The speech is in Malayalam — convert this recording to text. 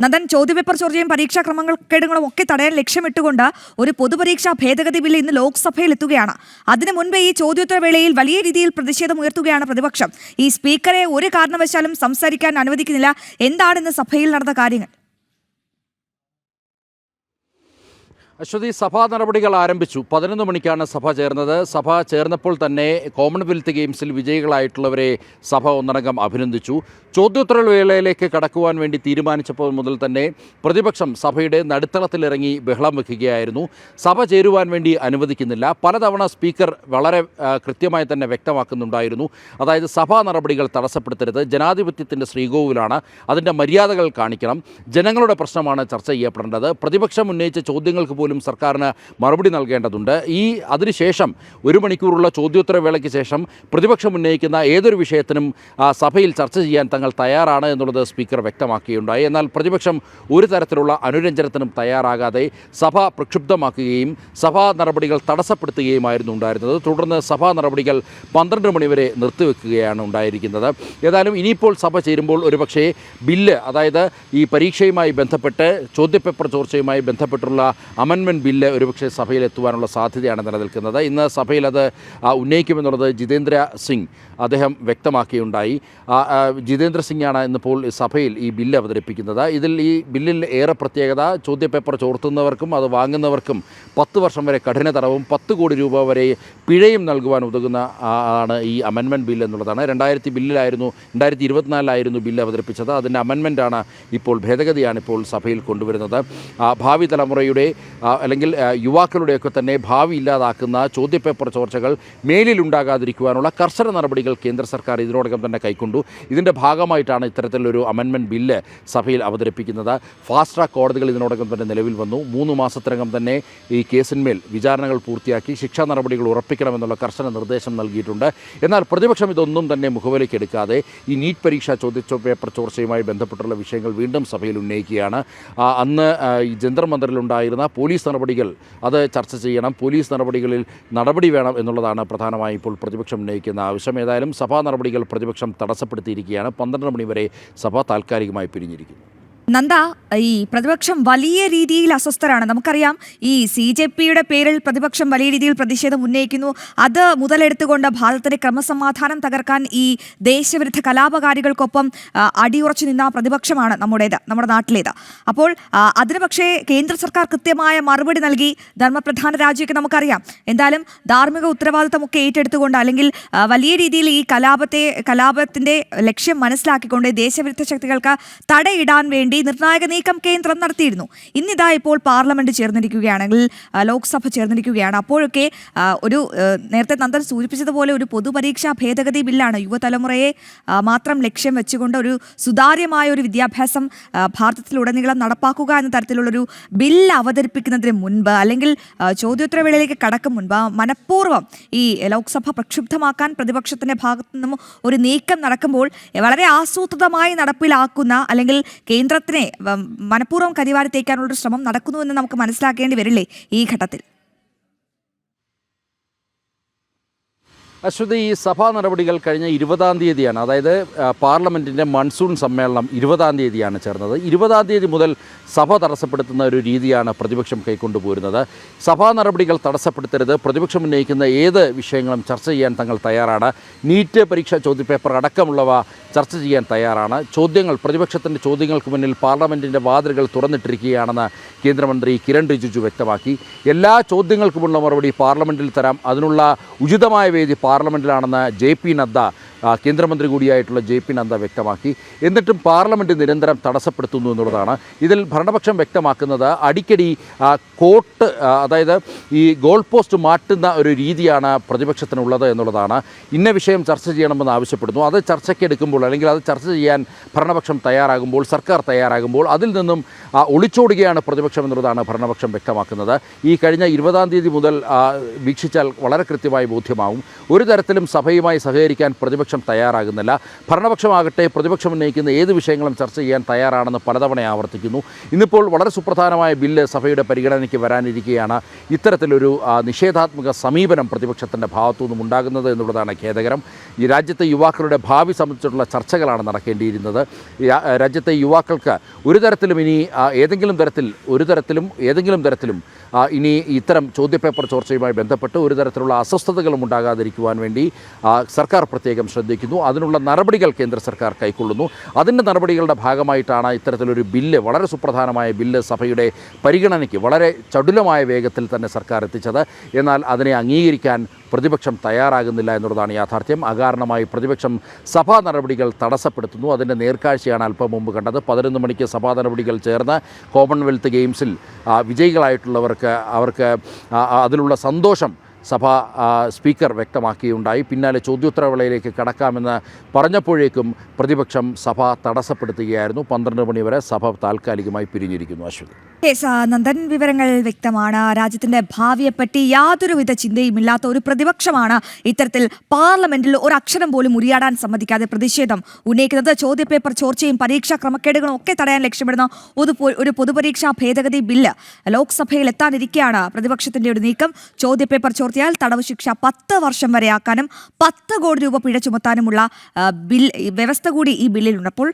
നന്ദൻ, ചോദ്യപേപ്പർ ചോർച്ചയും പരീക്ഷാ ക്രമക്കേടുകളും ഒക്കെ തടയാൻ ലക്ഷ്യമിട്ടുകൊണ്ട് ഒരു പൊതുപരീക്ഷാ ഭേദഗതി ബില്ല് ഇന്ന് ലോക്സഭയിൽ എത്തുകയാണ്. അതിനു മുൻപ് ഈ ചോദ്യോത്തരവേളയിൽ വലിയ രീതിയിൽ പ്രതിഷേധമുയർത്തുകയാണ് പ്രതിപക്ഷം. ഈ സ്പീക്കറെ ഒരു കാരണവശാലും സംസാരിക്കാൻ അനുവദിക്കുന്നില്ല. എന്താണെന്ന് സഭയിൽ നടന്ന കാര്യങ്ങൾ? അശ്വതി, സഭാ നടപടികൾ ആരംഭിച്ചു. 11 മണിക്കാണ് സഭ ചേർന്നത്. സഭ ചേർന്നപ്പോൾ തന്നെ കോമൺവെൽത്ത് ഗെയിംസിൽ വിജയികളായിട്ടുള്ളവരെ സഭ ഒന്നടങ്കം അഭിനന്ദിച്ചു. ചോദ്യോത്തര വേളയിലേക്ക് കടക്കുവാൻ വേണ്ടി തീരുമാനിച്ചപ്പോൾ മുതൽ തന്നെ പ്രതിപക്ഷം സഭയുടെ നടുത്തളത്തിലിറങ്ങി ബഹളം വയ്ക്കുകയായിരുന്നു. സഭ ചേരുവാൻ വേണ്ടി അനുവദിക്കുന്നില്ല. പലതവണ സ്പീക്കർ വളരെ കൃത്യമായി തന്നെ വ്യക്തമാക്കുന്നുണ്ടായിരുന്നു. അതായത് സഭാ നടപടികൾ തടസ്സപ്പെടുത്തരുത്, ജനാധിപത്യത്തിൻ്റെ ശ്രീകോവിലാണ്, അതിൻ്റെ മര്യാദകൾ കാണിക്കണം, ജനങ്ങളുടെ പ്രശ്നമാണ് ചർച്ച ചെയ്യപ്പെടേണ്ടത്, പ്രതിപക്ഷം ഉന്നയിച്ച ചോദ്യങ്ങൾക്ക് പോലും സർക്കാരിന് മറുപടി നൽകേണ്ടതുണ്ട്. അതിനുശേഷം 1 മണിക്കൂറുള്ള ചോദ്യോത്തര വേളയ്ക്ക് ശേഷം പ്രതിപക്ഷം ഉന്നയിക്കുന്ന ഏതൊരു വിഷയത്തിനും സഭയിൽ ചർച്ച ചെയ്യാൻ തങ്ങൾ തയ്യാറാണ് എന്നുള്ളത് സ്പീക്കർ വ്യക്തമാക്കുകയുണ്ടായി. എന്നാൽ പ്രതിപക്ഷം ഒരു തരത്തിലുള്ള അനുരഞ്ജനത്തിനും തയ്യാറാകാതെ സഭ പ്രക്ഷുബ്ധമാക്കുകയും സഭാ നടപടികൾ തടസ്സപ്പെടുത്തുകയുമായിരുന്നു ഉണ്ടായിരുന്നത്. തുടർന്ന് സഭാ നടപടികൾ 12 മണിവരെ നിർത്തിവെക്കുകയാണ് ഉണ്ടായിരിക്കുന്നത്. ഏതായാലും ഇനിയിപ്പോൾ സഭ ചേരുമ്പോൾ ഒരുപക്ഷേ ബില്ല്, അതായത് ഈ പരീക്ഷയുമായി ബന്ധപ്പെട്ട് ചോദ്യപേപ്പർ ചോർച്ചയുമായി ബന്ധപ്പെട്ടുള്ള അമെൻമെൻറ്റ് ബില്ല് ഒരുപക്ഷെ സഭയിൽ എത്തുവാനുള്ള സാധ്യതയാണ് നിലനിൽക്കുന്നത്. ഇന്ന് സഭയിൽ അത് ഉന്നയിക്കുമെന്നുള്ളത് ജിതേന്ദ്ര സിംഗ് അദ്ദേഹം വ്യക്തമാക്കിയുണ്ടായി. ജിതേന്ദ്ര സിംഗാണ് ഇന്നിപ്പോൾ സഭയിൽ ഈ ബില്ല് അവതരിപ്പിക്കുന്നത്. ഈ ബില്ലിൽ ഏറെ പ്രത്യേകത, ചോദ്യപേപ്പർ ചോർത്തുന്നവർക്കും അത് വാങ്ങുന്നവർക്കും 10 വർഷം വരെ കഠിന തടവും 10 കോടി രൂപ വരെ പിഴയും നൽകുവാൻ ഉതകുന്ന ആണ് ഈ അമെൻമെൻറ്റ് ബില്ല് എന്നുള്ളതാണ്. 2024 ബില്ല് അവതരിപ്പിച്ചത്. അതിൻ്റെ അമെൻമെൻറ്റാണ് ഇപ്പോൾ, ഭേദഗതിയാണ് ഇപ്പോൾ സഭയിൽ കൊണ്ടുവരുന്നത്. ഭാവി തലമുറയുടെ അല്ലെങ്കിൽ യുവാക്കളുടെയൊക്കെ തന്നെ ഭാവി ഇല്ലാതാക്കുന്ന ചോദ്യപേപ്പർ ചോർച്ചകൾ മേലിലുണ്ടാകാതിരിക്കുവാനുള്ള കർശന നടപടികൾ കേന്ദ്ര സർക്കാർ ഇതിനോടകം തന്നെ കൈക്കൊണ്ടു. ഇതിൻ്റെ ഭാഗമായിട്ടാണ് ഇത്തരത്തിലൊരു അമെൻമെൻറ്റ് ബില്ല് സഭയിൽ അവതരിപ്പിക്കുന്നത്. ഫാസ്റ്റ് ട്രാക്ക് കോടതികൾ ഇതിനോടകം തന്നെ നിലവിൽ വന്നു. 3 മാസത്തിനകം തന്നെ ഈ കേസിന്മേൽ വിചാരണകൾ പൂർത്തിയാക്കി ശിക്ഷാ നടപടികൾ ഉറപ്പിക്കണമെന്നുള്ള കർശന നിർദ്ദേശം നൽകിയിട്ടുണ്ട്. എന്നാൽ പ്രതിപക്ഷം ഇതൊന്നും തന്നെ മുഖവിലയ്ക്കെടുക്കാതെ ഈ നീറ്റ് പരീക്ഷാ ചോദ്യപേപ്പർ ചോർച്ചയുമായി ബന്ധപ്പെട്ടുള്ള വിഷയങ്ങൾ വീണ്ടും സഭയിൽ ഉന്നയിക്കുകയാണ്. അന്ന് ഈ ജന്തർ മന്ദിറിലുണ്ടായിരുന്ന പോലീസ് നടപടികൾ അത് ചർച്ച ചെയ്യണം, പോലീസ് നടപടികളിൽ നടപടി വേണം എന്നുള്ളതാണ് പ്രധാനമായും ഇപ്പോൾ പ്രതിപക്ഷം ഉന്നയിക്കുന്ന ആവശ്യം. ഏതായാലും സഭാ നടപടികൾ പ്രതിപക്ഷം തടസ്സപ്പെടുത്തിയിരിക്കുകയാണ്. 12 മണി വരെ സഭ താൽക്കാലികമായി പിരിഞ്ഞിരിക്കുന്നു. നന്ദ, ഈ പ്രതിപക്ഷം വലിയ രീതിയിൽ അസ്വസ്ഥരാണ്. നമുക്കറിയാം, ഈ CJPയുടെ പേരിൽ പ്രതിപക്ഷം വലിയ രീതിയിൽ പ്രതിഷേധം ഉന്നയിക്കുന്നു. അത് മുതലെടുത്തുകൊണ്ട് ഭാരതത്തിന്റെ ക്രമസമാധാനം തകർക്കാൻ ഈ ദേശവിരുദ്ധ കലാപകാരികൾക്കൊപ്പം അടിയുറച്ചു നിന്ന പ്രതിപക്ഷമാണ് നമ്മുടെ നാട്ടിലേത്. അപ്പോൾ അതിന് പക്ഷേ കേന്ദ്ര സർക്കാർ കൃത്യമായ മറുപടി നൽകി. ധർമ്മപ്രധാന രാജ്യമൊക്കെ നമുക്കറിയാം. എന്തായാലും ധാർമ്മിക ഉത്തരവാദിത്തമൊക്കെ ഏറ്റെടുത്തുകൊണ്ട്, അല്ലെങ്കിൽ വലിയ രീതിയിൽ ഈ കലാപത്തിന്റെ ലക്ഷ്യം മനസ്സിലാക്കിക്കൊണ്ട് ദേശവിരുദ്ധ ശക്തികൾക്ക് തടയിടാൻ വേണ്ടി നിർണായക നീക്കം കേന്ദ്രം നടത്തിയിരുന്നു. ഇന്നിതാ ഇപ്പോൾ പാർലമെന്റ് ചേർന്നിരിക്കുകയാണെങ്കിൽ, ലോക്സഭ ചേർന്നിരിക്കുകയാണ്. അപ്പോഴൊക്കെ നേരത്തെ നന്ദൻ സൂചിപ്പിച്ചതുപോലെ ഒരു പൊതുപരീക്ഷാ ഭേദഗതി ബില്ലാണ്. യുവതലമുറയെ മാത്രം ലക്ഷ്യം വെച്ചുകൊണ്ട് ഒരു സുതാര്യമായ ഒരു വിദ്യാഭ്യാസം ഭാരതത്തിലുടനീളം നടപ്പാക്കുക എന്ന തരത്തിലുള്ളൊരു ബില്ല് അവതരിപ്പിക്കുന്നതിന് മുൻപ്, അല്ലെങ്കിൽ ചോദ്യോത്തരവേളയിലേക്ക് കടക്കും മുൻപ് മനഃപൂർവ്വം ഈ ലോക്സഭ പ്രക്ഷുബ്ധമാക്കാൻ പ്രതിപക്ഷത്തിന്റെ ഭാഗത്തു നിന്നും ഒരു നീക്കം നടക്കുമ്പോൾ വളരെ ആസൂത്രിതമായി നടപ്പിലാക്കുന്ന, അല്ലെങ്കിൽ കേന്ദ്രത്തിനെ മനഃപൂർവ്വം കരിവാരി തേക്കാനുള്ളൊരു ശ്രമം നടക്കുന്നുവെന്ന് നമുക്ക് മനസ്സിലാക്കേണ്ടി വരില്ലേ ഈ ഘട്ടത്തിൽ? അശ്വതി, ഈ സഭാ നടപടികൾ കഴിഞ്ഞ 20-ാം തീയതിയാണ്, അതായത് പാർലമെൻറ്റിൻ്റെ മൺസൂൺ സമ്മേളനം 20-ാം തീയതിയാണ് ചേർന്നത്. 20-ാം തീയതി മുതൽ സഭ തടസ്സപ്പെടുത്തുന്ന ഒരു രീതിയാണ് പ്രതിപക്ഷം കൈക്കൊണ്ടുപോരുന്നത്. സഭാ നടപടികൾ തടസ്സപ്പെടുത്തരുത്, പ്രതിപക്ഷം ഉന്നയിക്കുന്ന ഏത് വിഷയങ്ങളും ചർച്ച ചെയ്യാൻ തങ്ങൾ തയ്യാറാണ്, നീറ്റ് പരീക്ഷാ ചോദ്യപേപ്പർ അടക്കമുള്ളവ ചർച്ച ചെയ്യാൻ തയ്യാറാണ്, പ്രതിപക്ഷത്തിൻ്റെ ചോദ്യങ്ങൾക്ക് മുന്നിൽ പാർലമെൻറ്റിൻ്റെ വാതിലുകൾ തുറന്നിട്ടിരിക്കുകയാണെന്ന് കേന്ദ്രമന്ത്രി കിരൺ റിജിജു വ്യക്തമാക്കി. എല്ലാ ചോദ്യങ്ങൾക്കുമുള്ള മറുപടി പാർലമെൻറ്റിൽ തരാം, അതിനുള്ള ഉചിതമായ വേദി പാർലമെൻറ്റിലാണെന്ന് JP നദ്ദ, കേന്ദ്രമന്ത്രി കൂടിയായിട്ടുള്ള JP നദ്ദ വ്യക്തമാക്കി. എന്നിട്ടും പാർലമെൻറ്റ് നിരന്തരം തടസ്സപ്പെടുത്തുന്നു എന്നുള്ളതാണ്. ഇതിൽ ഭരണപക്ഷം വ്യക്തമാക്കുന്നത് അടിക്കടി കോർട്ട്, അതായത് ഈ ഗോൾ പോസ്റ്റ് മാറ്റുന്ന ഒരു രീതിയാണ് പ്രതിപക്ഷത്തിനുള്ളത് എന്നുള്ളതാണ്. ഇന്ന വിഷയം ചർച്ച ചെയ്യണമെന്ന് ആവശ്യപ്പെടുന്നു. അത് ചർച്ചയ്ക്കെടുക്കുമ്പോൾ, അല്ലെങ്കിൽ അത് ചർച്ച ചെയ്യാൻ ഭരണപക്ഷം തയ്യാറാകുമ്പോൾ, സർക്കാർ തയ്യാറാകുമ്പോൾ അതിൽ നിന്നും ഒളിച്ചോടുകയാണ് പ്രതിപക്ഷം എന്നുള്ളതാണ് ഭരണപക്ഷം വ്യക്തമാക്കുന്നത്. ഈ കഴിഞ്ഞ 20-ാം തീയതി മുതൽ വീക്ഷിച്ചാൽ വളരെ കൃത്യമായി ബോധ്യമാവും. ഒരു തരത്തിലും സഭയുമായി സഹകരിക്കാൻ പ്രതിപക്ഷം പ്രതിപക്ഷം തയ്യാറാകുന്നില്ല. ഭരണപക്ഷമാകട്ടെ പ്രതിപക്ഷം ഉന്നയിക്കുന്ന ഏത് വിഷയങ്ങളും ചർച്ച ചെയ്യാൻ തയ്യാറാണെന്ന് പലതവണ ആവർത്തിക്കുന്നു. ഇന്നിപ്പോൾ വളരെ സുപ്രധാനമായ ബില്ല് സഭയുടെ പരിഗണനയ്ക്ക് വരാനിരിക്കുകയാണ്. ഇത്തരത്തിലൊരു നിഷേധാത്മക സമീപനം പ്രതിപക്ഷത്തിൻ്റെ ഭാഗത്തു നിന്നും ഉണ്ടാകുന്നത് എന്നുള്ളതാണ് ഖേദകരം. ഈ രാജ്യത്തെ യുവാക്കളുടെ ഭാവി സംബന്ധിച്ചിട്ടുള്ള ചർച്ചകളാണ് നടക്കേണ്ടിയിരുന്നത്. രാജ്യത്തെ യുവാക്കൾക്ക് ഒരു തരത്തിലും ഇനി ഏതെങ്കിലും തരത്തിലും ഇനി ഇത്തരം ചോദ്യപേപ്പർ ചോർച്ചയുമായി ബന്ധപ്പെട്ട് ഒരു തരത്തിലുള്ള അസ്വസ്ഥതകളും ഉണ്ടാകാതിരിക്കുവാൻ വേണ്ടി സർക്കാർ പ്രത്യേകം ശ്രദ്ധിക്കുന്നു. അതിനുള്ള നടപടികൾ കേന്ദ്ര സർക്കാർ കൈക്കൊള്ളുന്നു. അതിൻ്റെ നടപടികളുടെ ഭാഗമായിട്ടാണ് ഇത്തരത്തിലൊരു ബില്ല്, വളരെ സുപ്രധാനമായ ബില്ല് സഭയുടെ പരിഗണനയ്ക്ക് വളരെ ചടുലമായ വേഗത്തിൽ തന്നെ സർക്കാർ എത്തിച്ചത്. എന്നാൽ അതിനെ അംഗീകരിക്കാൻ പ്രതിപക്ഷം തയ്യാറാകുന്നില്ല എന്നുള്ളതാണ് യാഥാർത്ഥ്യം. അകാരണമായി പ്രതിപക്ഷം സഭാ നടപടികൾ തടസ്സപ്പെടുത്തുന്നു. അതിൻ്റെ നേർക്കാഴ്ചയാണ് അല്പം മുമ്പ് കണ്ടത്. 11 മണിക്ക് സഭാ നടപടികൾ ചേർന്ന് കോമൺവെൽത്ത് ഗെയിംസിൽ വിജയികളായിട്ടുള്ളവർക്ക് അതിലുള്ള സന്തോഷം സഭാ സ്പീക്കർ വ്യക്തമാക്കിയുണ്ടായി. പിന്നാലെ ചോദ്യോത്തരവേളയിലേക്ക് കടക്കാമെന്ന് പറഞ്ഞപ്പോഴേക്കും പ്രതിപക്ഷം സഭ തടസ്സപ്പെടുത്തുകയായിരുന്നു. 12 മണിവരെ സഭ താൽക്കാലികമായി പിരിഞ്ഞിരിക്കുന്നു. അശ്വതി. നന്ദൻ, വിവരങ്ങൾ വ്യക്തമാണ്. രാജ്യത്തിന്റെ ഭാവിയെപ്പറ്റി യാതൊരുവിധ ചിന്തയുമില്ലാത്ത ഒരു പ്രതിപക്ഷമാണ് ഇത്തരത്തിൽ പാർലമെന്റിൽ ഒരക്ഷരം പോലും ഉരിയാടാൻ സമ്മതിക്കാതെ പ്രതിഷേധം ഉന്നയിക്കുന്നത്. ചോദ്യപേപ്പർ ചോർച്ചയും പരീക്ഷാ ക്രമക്കേടുകളും ഒക്കെ തടയാൻ ലക്ഷ്യമിടുന്ന ഒരു പൊതുപരീക്ഷാ ഭേദഗതി ബില്ല് ലോക്സഭയിൽ എത്താനിരിക്കെയാണ് പ്രതിപക്ഷത്തിന്റെ ഒരു നീക്കം. ചോദ്യപേപ്പർ ചോർത്തിയാൽ തടവ് ശിക്ഷ 10 വർഷം വരെയാക്കാനും 10 കോടി രൂപ പിഴ ചുമത്താനുമുള്ള വ്യവസ്ഥ കൂടി ഈ ബില്ലിലുണ്ട്. അപ്പോൾ